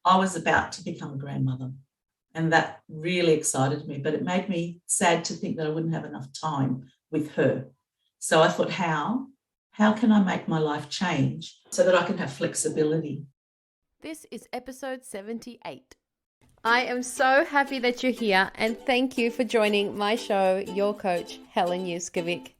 I was about to become a grandmother. And that really excited me, but it made me sad to think that I wouldn't have enough time with her. So I thought, how can I make my life change so that I can have flexibility? This is episode 78. I am so happy that you're here, and thank you for joining my show, your coach, Helen Yuskovic.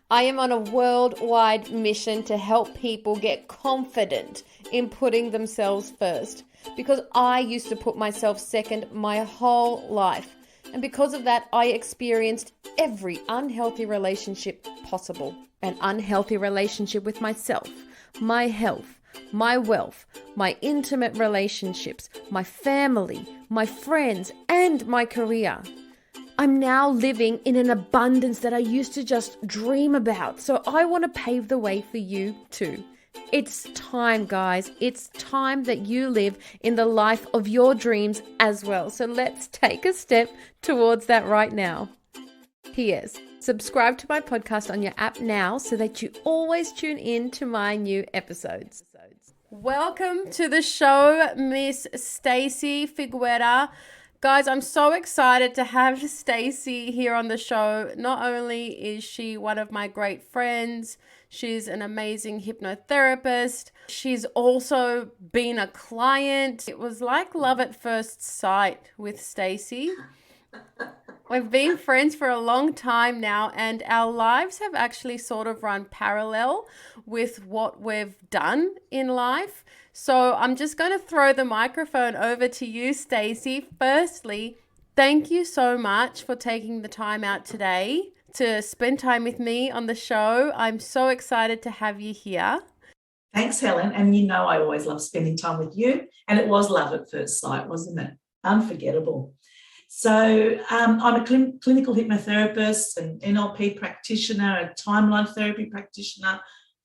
I am on a worldwide mission to help people get confident in putting themselves first, because I used to put myself second my whole life. And because of that, I experienced every unhealthy relationship possible. An unhealthy relationship with myself, my health, my wealth, my intimate relationships, my family, my friends, and my career. I'm now living in an abundance that I used to just dream about. So I want to pave the way for you too. It's time, guys. It's time that you live in the life of your dreams as well. So let's take a step towards that right now. P.S. Subscribe to my podcast on your app now so that you always tune in to my new episodes. Welcome to the show, Miss Stacey Figueira. Guys, I'm so excited to have Stacey here on the show. Not only is she one of my great friends, she's an amazing hypnotherapist. She's also been a client. It was like love at first sight with Stacey. We've been friends for a long time now, and our lives have actually sort of run parallel with what we've done in life. So I'm just going to throw the microphone over to you, Stacey. Firstly, thank you so much for taking the time out today to spend time with me on the show. I'm so excited to have you here. Thanks, Helen. And you know I always love spending time with you. And it was love at first sight, wasn't it? Unforgettable. So I'm a clinical hypnotherapist, an NLP practitioner, a timeline therapy practitioner,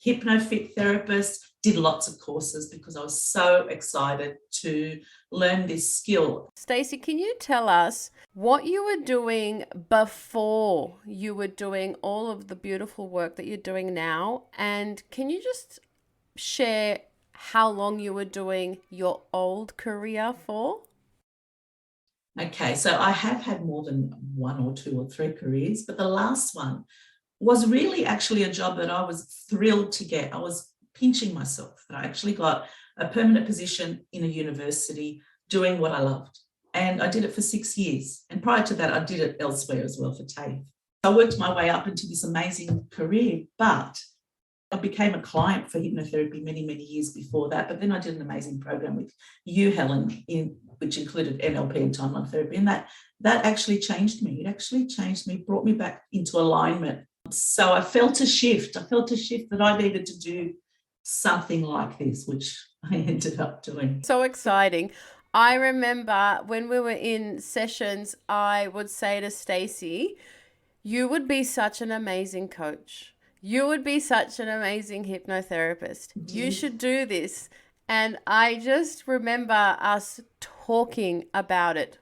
hypnofit therapist, did lots of courses because I was so excited to learn this skill. Stacey, can you tell us what you were doing before you were doing all of the beautiful work that you're doing now? And can you just share how long you were doing your old career for? Okay, so I have had more than one or two or three careers, but the last one was really actually a job that I was thrilled to get. I was pinching myself that I actually got a permanent position in a university doing what I loved. And I did it for 6 years. And prior to that, I did it elsewhere as well for TAFE. I worked my way up into this amazing career, but I became a client for hypnotherapy many, many years before that. But then I did an amazing program with you, Helen, which included NLP and timeline therapy. And that actually changed me. It actually changed me, brought me back into alignment. So I felt a shift. That I needed to do something like this, which I ended up doing. So exciting. I remember when we were in sessions, I would say to Stacey, you would be such an amazing coach. You would be such an amazing hypnotherapist. You should do this. And I just remember us talking about it.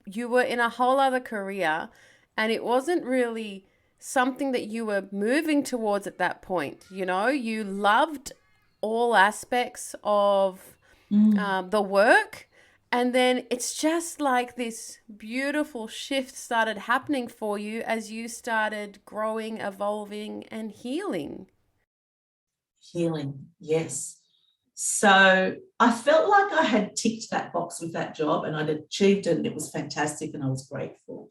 You were in a whole other career, and it wasn't really something that you were moving towards at that point. You know, you loved all aspects of the work. And then it's just like this beautiful shift started happening for you as you started growing, evolving, and healing. Healing, yes. So I felt like I had ticked that box with that job and I'd achieved it and it was fantastic and I was grateful.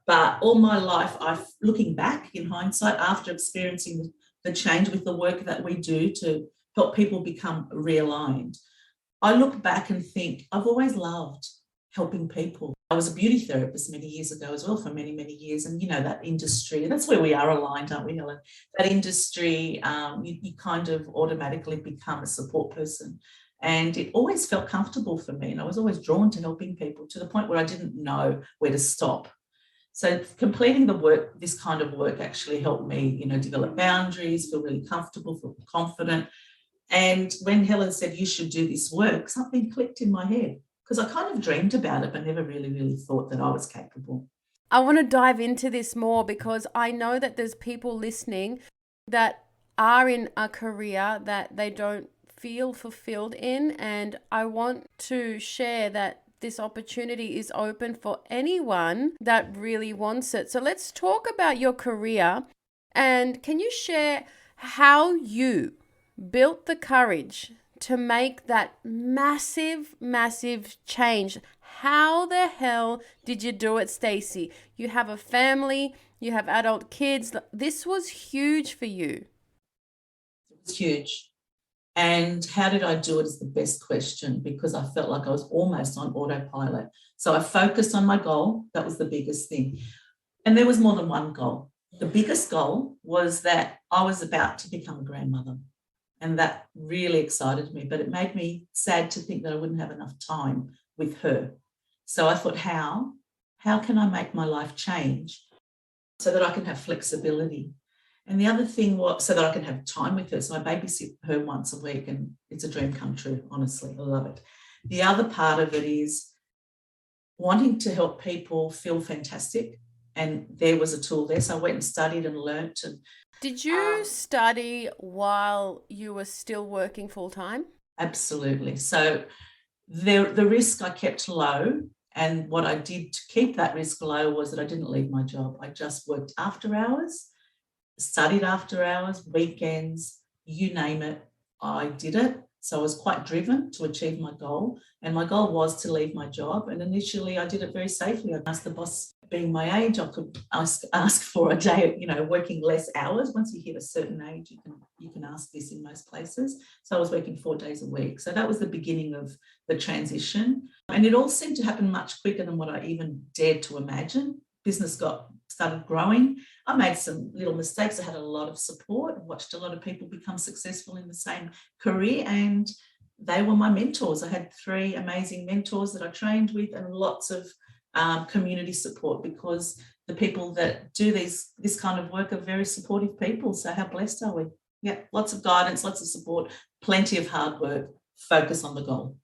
But all my life, looking back in hindsight, after experiencing the change with the work that we do to help people become realigned, I look back and think I've always loved helping people. I was a beauty therapist many years ago as well for many, many years. And, you know, that industry, that's where we are aligned, aren't we, Helen? That industry, you kind of automatically become a support person. And it always felt comfortable for me. And I was always drawn to helping people to the point where I didn't know where to stop. So completing the work, this kind of work actually helped me, you know, develop boundaries, feel really comfortable, feel confident. And when Helen said, you should do this work, something clicked in my head because I kind of dreamed about it, but never really thought that I was capable. I want to dive into this more because I know that there's people listening that are in a career that they don't feel fulfilled in. And I want to share that this opportunity is open for anyone that really wants it. So let's talk about your career. And can you share how you built the courage to make that massive, massive change? How the hell did you do it, Stacey? You have a family, you have adult kids. This was huge for you. It was huge. And how did I do it is the best question, because I felt like I was almost on autopilot. So I focused on my goal. That was the biggest thing. And there was more than one goal. The biggest goal was that I was about to become a grandmother. And that really excited me, but it made me sad to think that I wouldn't have enough time with her. So I thought, how can I make my life change so that I can have flexibility? And the other thing was so that I can have time with her. So I babysit her once a week, and it's a dream come true, honestly. I love it. The other part of it is wanting to help people feel fantastic. And there was a tool there. So I went and studied and learnt. And did you study while you were still working full time? Absolutely. So the risk I kept low, and what I did to keep that risk low was that I didn't leave my job. I just worked after hours, studied after hours, weekends, you name it, I did it. So I was quite driven to achieve my goal. And my goal was to leave my job. And initially I did it very safely. I asked the boss, being my age, I could ask for a day, working less hours. Once you hit a certain age, you can ask this in most places. So I was working 4 days a week. So that was the beginning of the transition. And it all seemed to happen much quicker than what I even dared to imagine. Business started growing. I made some little mistakes. I had a lot of support. I watched a lot of people become successful in the same career, and they were my mentors. I had 3 amazing mentors that I trained with, and lots of community support, because the people that do this kind of work are very supportive people. So how blessed are we? Yeah, lots of guidance, lots of support, plenty of hard work, focus on the goal.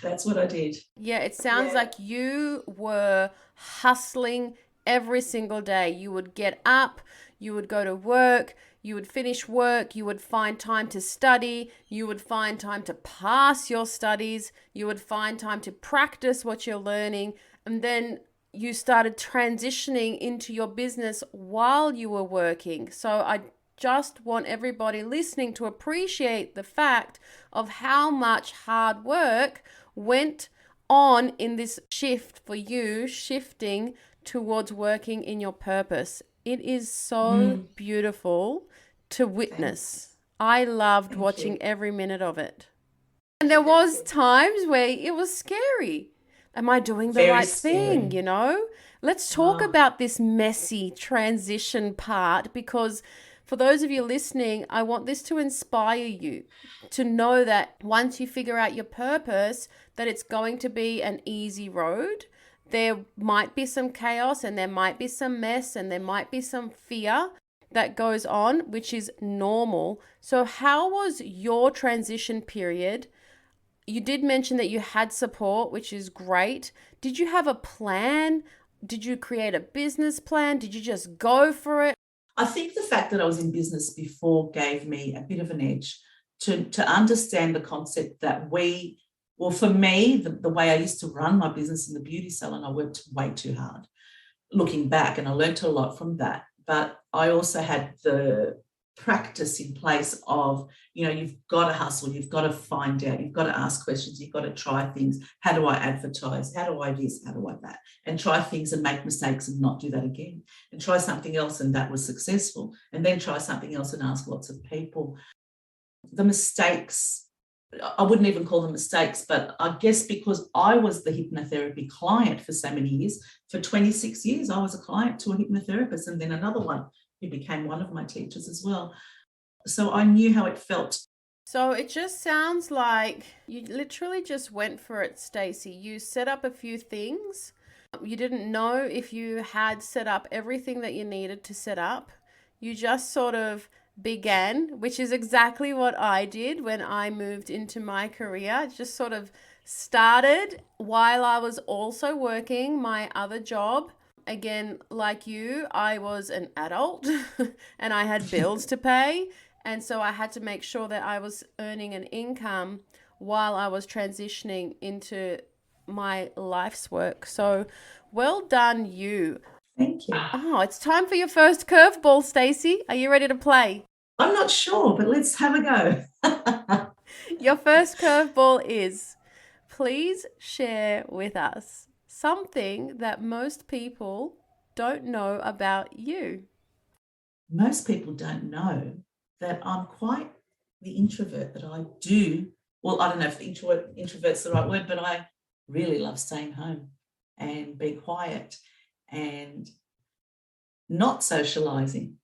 That's what I did. Yeah, it sounds like you were hustling every single day. You would get up, you would go to work, you would finish work, you would find time to study, you would find time to pass your studies, you would find time to practice what you're learning, and then you started transitioning into your business while you were working. So I just want everybody listening to appreciate the fact of how much hard work went on in this shift for you, shifting towards working in your purpose. It is so beautiful to witness. I loved watching every minute of it. And there was times where it was scary. Am I doing the right thing, Let's talk about this messy transition part, because for those of you listening, I want this to inspire you to know that once you figure out your purpose, that it's going to be an easy road. There might be some chaos, and there might be some mess, and there might be some fear that goes on, which is normal. So how was your transition period? You did mention that you had support, which is great. Did you have a plan? Did you create a business plan? Did you just go for it? I think the fact that I was in business before gave me a bit of an edge to understand the concept that for me, the way I used to run my business in the beauty salon, I worked way too hard. Looking back, and I learned a lot from that. But I also had the practice in place of, you've got to hustle, you've got to find out, you've got to ask questions, you've got to try things. How do I advertise? How do I this? How do I that? And try things and make mistakes and not do that again. And try something else, and that was successful. And then try something else and ask lots of people. The mistakes, I wouldn't even call them mistakes, but I guess because I was the hypnotherapy client for so many years, for 26 years, I was a client to a hypnotherapist, and then another one who became one of my teachers as well. So I knew how it felt. So it just sounds like you literally just went for it, Stacey. You set up a few things. You didn't know if you had set up everything that you needed to set up. You just sort of began, which is exactly what I did when I moved into my career. It just sort of started while I was also working my other job. Again, like you, I was an adult and I had bills to pay, And so I had to make sure that I was earning an income while I was transitioning into my life's work. So well done, you. Thank you. Oh, it's time for your first curveball, Stacey. Are you ready to play? I'm not sure, but let's have a go. Your first curveball is, please share with us something that most people don't know about you. Most people don't know that I'm quite the introvert that I do. Well, I don't know if introvert's the right word, but I really love staying home and being quiet and not socializing.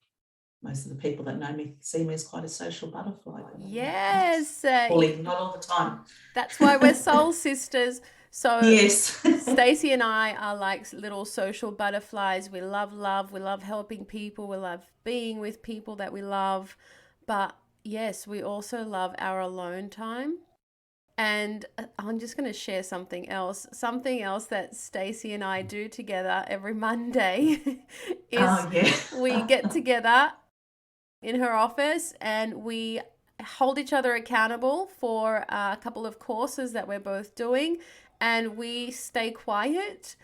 Most of the people that know me see me as quite a social butterfly. Yes. Not all the time. That's why we're soul sisters. So yes. Stacey and I are like little social butterflies. We love love. We love helping people. We love being with people that we love. But yes, we also love our alone time. And I'm just going to share something else. Something else that Stacey and I do together every Monday is we get together in her office and we hold each other accountable for a couple of courses that we're both doing, and we stay quiet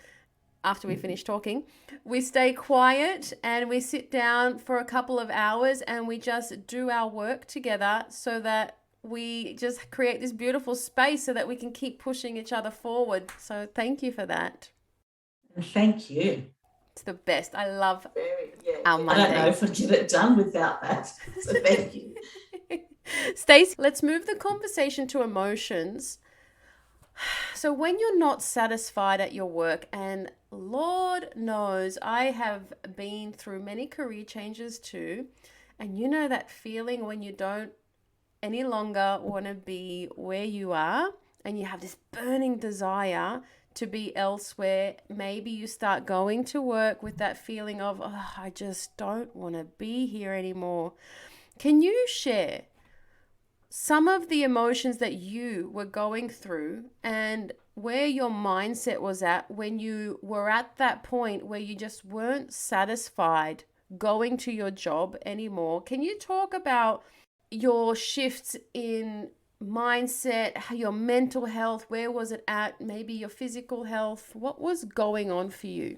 after we finish talking. We stay quiet and we sit down for a couple of hours and we just do our work together, so that we just create this beautiful space so that we can keep pushing each other forward. So thank you for that. Thank you. It's the best. I love our Mondays. I don't know if I'd get it done without that. So thank you. Stacey, let's move the conversation to emotions. So when you're not satisfied at your work, and Lord knows I have been through many career changes too, and you know that feeling when you don't any longer want to be where you are and you have this burning desire to be elsewhere. Maybe you start going to work with that feeling of, oh, I just don't want to be here anymore. Can you share some of the emotions that you were going through and where your mindset was at when you were at that point where you just weren't satisfied going to your job anymore? Can you talk about your shifts in mindset, your mental health? Where was it at? Maybe your physical health. What was going on for you?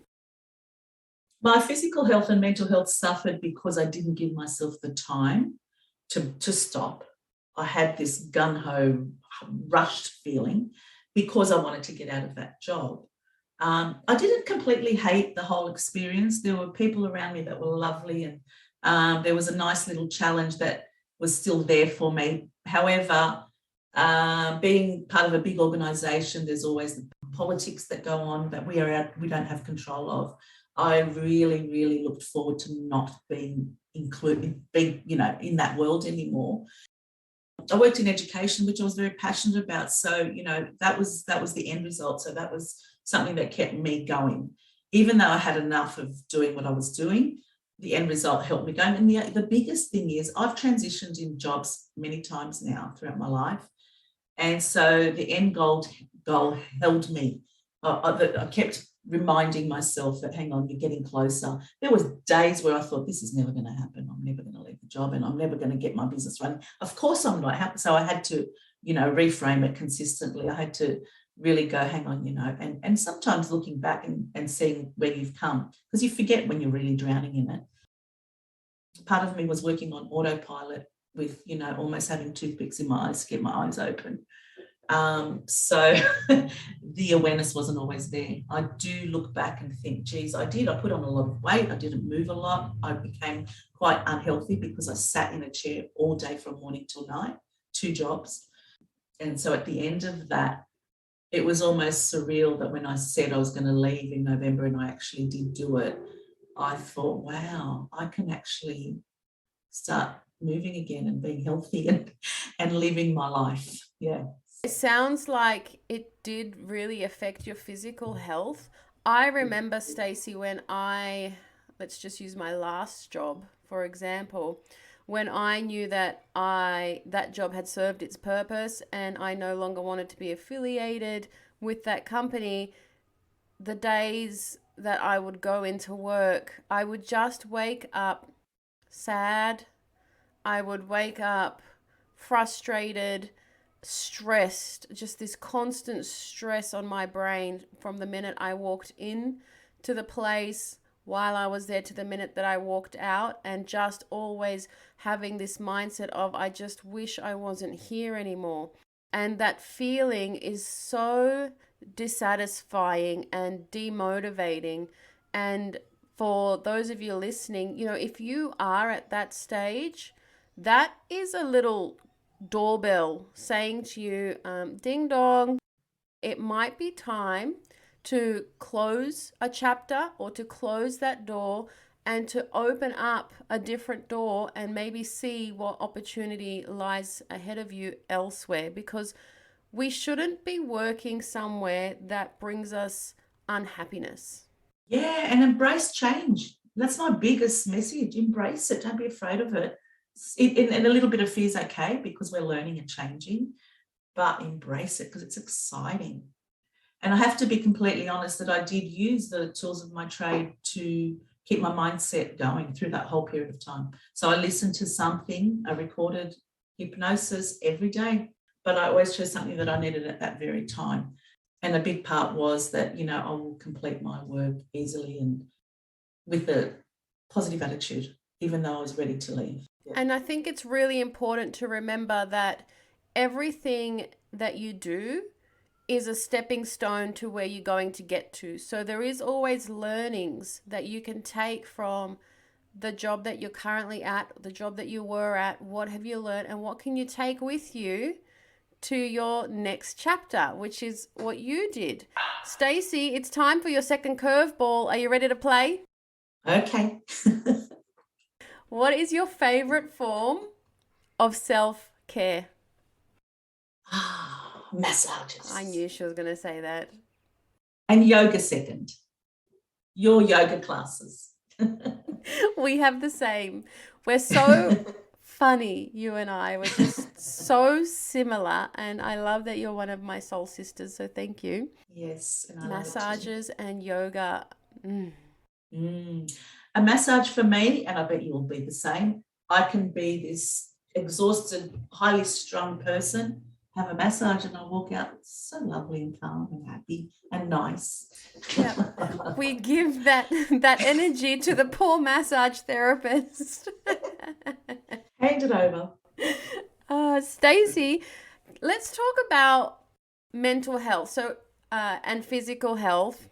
My physical health and mental health suffered because I didn't give myself the time to stop. I had this gung-ho, rushed feeling because I wanted to get out of that job. I didn't completely hate the whole experience. There were people around me that were lovely, and there was a nice little challenge that was still there for me. However, being part of a big organisation, there's always the politics that go on that we don't have control of. I really, really looked forward to not being included, in that world anymore. I worked in education, which I was very passionate about. So, that was the end result. So that was something that kept me going. Even though I had enough of doing what I was doing, the end result helped me going. And the biggest thing is I've transitioned in jobs many times now throughout my life. And so the end goal held me. I kept reminding myself that, hang on, you're getting closer. There was days where I thought, this is never going to happen. I'm never going to leave the job and I'm never going to get my business running. Of course I'm not happy. So I had to, reframe it consistently. I had to really go, hang on, and sometimes looking back and seeing where you've come, because you forget when you're really drowning in it. Part of me was working on autopilot with, almost having toothpicks in my eyes to get my eyes open. So the awareness wasn't always there. I do look back and think, geez, I put on a lot of weight. I didn't move a lot. I became quite unhealthy because I sat in a chair all day from morning till night, 2 jobs. And so at the end of that, it was almost surreal that when I said I was going to leave in November and I actually did do it, I thought, wow, I can actually start moving again and being healthy and living my life. Yeah. It sounds like it did really affect your physical health. I remember, Stacey, when let's just use my last job, for example, when I knew that that job had served its purpose and I no longer wanted to be affiliated with that company, the days that I would go into work, I would just wake up sad. I would wake up frustrated, stressed, just this constant stress on my brain from the minute I walked in to the place, while I was there, to the minute that I walked out, and just always having this mindset of, I just wish I wasn't here anymore. And that feeling is so dissatisfying and demotivating. And for those of you listening, if you are at that stage, that is a little doorbell saying to you, ding dong, it might be time to close a chapter or to close that door and to open up a different door and maybe see what opportunity lies ahead of you elsewhere, because we shouldn't be working somewhere that brings us unhappiness. Yeah, and embrace change. That's my biggest message. Embrace it. Don't be afraid of it. And a little bit of fear is okay because we're learning and changing, but embrace it because it's exciting. And I have to be completely honest that I did use the tools of my trade to keep my mindset going through that whole period of time. So I listened to something, I recorded hypnosis every day, but I always chose something that I needed at that very time. And a big part was that, I will complete my work easily and with a positive attitude, even though I was ready to leave. Yeah. And I think it's really important to remember that everything that you do is a stepping stone to where you're going to get to. So there is always learnings that you can take from the job that you're currently at, the job that you were at. What have you learned and what can you take with you to your next chapter, which is what you did. Stacey, it's time for your second curveball. Are you ready to play? Okay. What is your favorite form of self-care? Massages. I knew she was going to say that. And yoga second. Your yoga classes. We have the same. We're so funny, you and I. We're just so similar. And I love that you're one of my soul sisters. So thank you. Yes. And massages and yoga. A massage for me, and I bet you will be the same. I can be this exhausted, highly strung person, have a massage, and I walk out so lovely and calm and happy and nice. Yeah, we give that energy to the poor massage therapist. Hand it over. Stacey, let's talk about mental health. So, and physical health.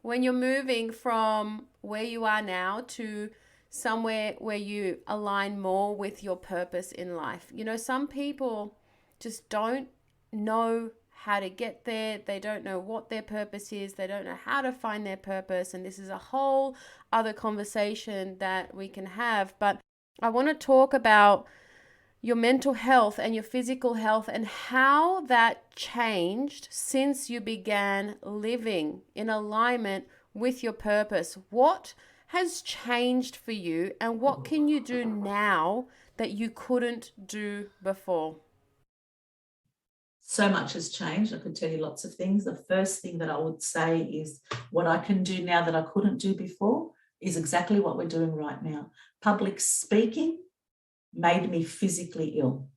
When you're moving from where you are now to somewhere where you align more with your purpose in life. Some people just don't know how to get there. They don't know what their purpose is. They don't know how to find their purpose. And this is a whole other conversation that we can have. But I want to talk about your mental health and your physical health and how that changed since you began living in alignment with your purpose. What has changed for you and what can you do now that you couldn't do before? So much has changed. I could tell you lots of things. The first thing that I would say is what I can do now that I couldn't do before is exactly what we're doing right now. Public speaking made me physically ill.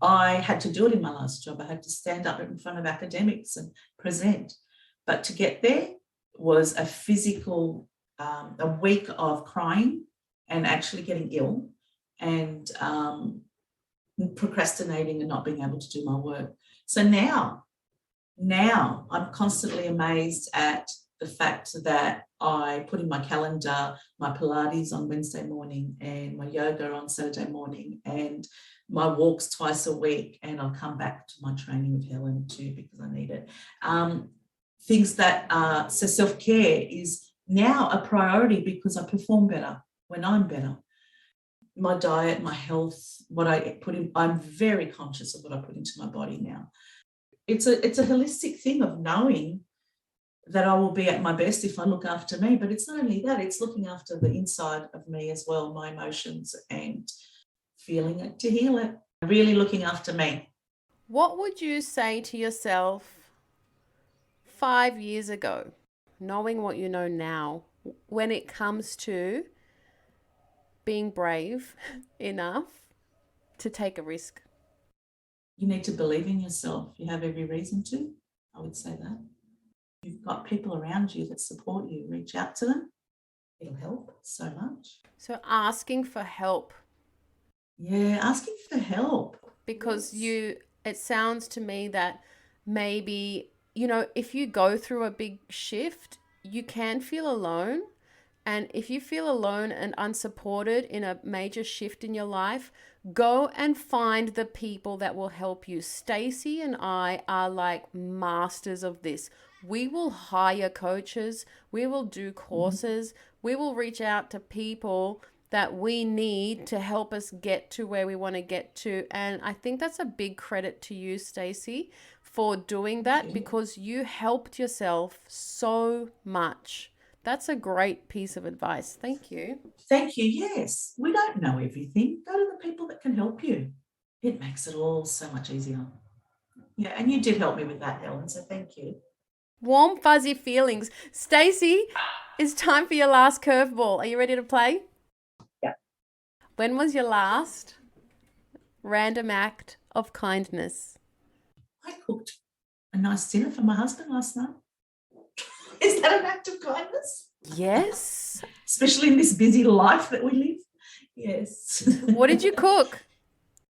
I had to do it in my last job. I had to stand up in front of academics and present. But to get there was a physical, a week of crying and actually getting ill and procrastinating and not being able to do my work. So now I'm constantly amazed at the fact that I put in my calendar my Pilates on Wednesday morning and my yoga on Saturday morning and my walks twice a week, and I'll come back to my training with Helen too because I need it. Things that, so self-care is now a priority because I perform better when I'm better. My diet, my health, what I put in, I'm very conscious of what I put into my body now. It's a holistic thing of knowing that I will be at my best if I look after me. But it's not only that, it's looking after the inside of me as well, my emotions and feeling it to heal it, really looking after me. What would you say to yourself 5 years ago, knowing what you know now, when it comes to being brave enough to take a risk? You need to believe in yourself. You have every reason to. I would say that. You've got people around you that support you. Reach out to them. It'll help so much. So asking for help. Yeah, asking for help. Because Yes. it sounds to me that maybe, if you go through a big shift, you can feel alone. And if you feel alone and unsupported in a major shift in your life, go and find the people that will help you. Stacey and I are like masters of this. We will hire coaches, we will do courses, we will reach out to people that we need to help us get to where we want to get to. And I think that's a big credit to you, Stacey, for doing that, because you helped yourself so much. That's a great piece of advice. Thank you. Thank you. Yes, we don't know everything. Go to the people that can help you. It makes it all so much easier. Yeah, and you did help me with that, Helen, so thank you. Warm, fuzzy feelings. Stacey, it's time for your last curveball. Are you ready to play? Yeah. When was your last random act of kindness? I cooked a nice dinner for my husband last night. Is that an act of kindness? Yes. Especially in this busy life that we live. Yes. What did you cook?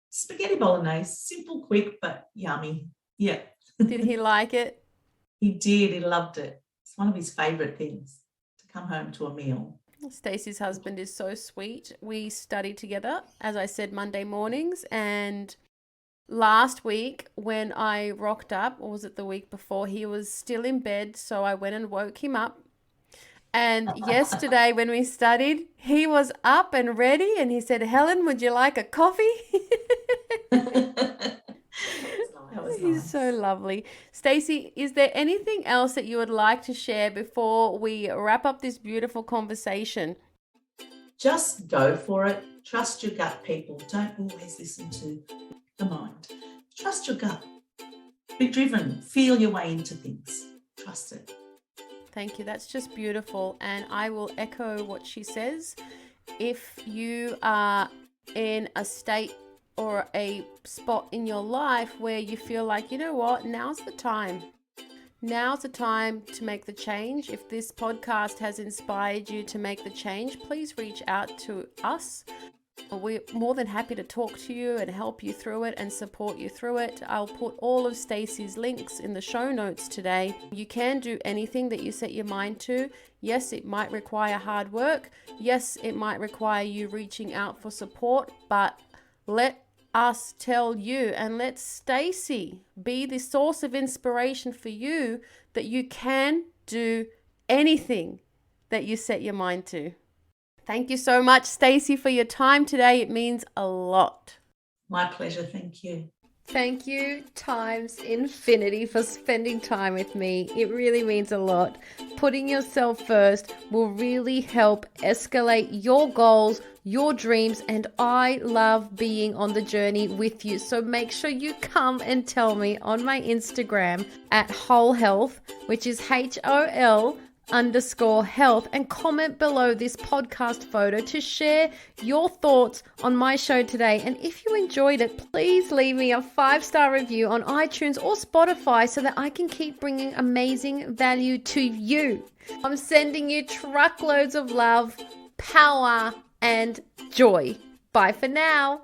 Spaghetti bolognese. Simple, quick, but yummy. Yeah. Did he like it? He did. He loved it. It's one of his favourite things, to come home to a meal. Stacey's husband is so sweet. We study together, as I said, Monday mornings. And last week when I rocked up, or was it the week before, he was still in bed. So I went and woke him up. And yesterday when we studied, he was up and ready. And he said, "Helen, would you like a coffee?" He's so lovely. Stacey, is there anything else that you would like to share before we wrap up this beautiful conversation? Just go for it. Trust your gut, people. Don't always listen to the mind. Trust your gut. Be driven. Feel your way into things. Trust it. Thank you. That's just beautiful. And I will echo what she says. If you are in a state or a spot in your life where you feel like, you know what, now's the time. Now's the time to make the change. If this podcast has inspired you to make the change, please reach out to us. We're more than happy to talk to you and help you through it and support you through it. I'll put all of Stacey's links in the show notes today. You can do anything that you set your mind to. Yes, it might require hard work. Yes, it might require you reaching out for support, but let us tell you and let Stacey be the source of inspiration for you that you can do anything that you set your mind to. Thank you so much, Stacey, for your time today. It means a lot. My pleasure. Thank you. Thank you times infinity for spending time with me. It really means a lot. Putting yourself first will really help escalate your goals, your dreams, and I love being on the journey with you. So make sure you come and tell me on my Instagram at Whole Health, which is HOL_health, and comment below this podcast photo to share your thoughts on my show today. And if you enjoyed it, please leave me a 5-star review on iTunes or Spotify so that I can keep bringing amazing value to you. I'm sending you truckloads of love, power, and joy. Bye for now.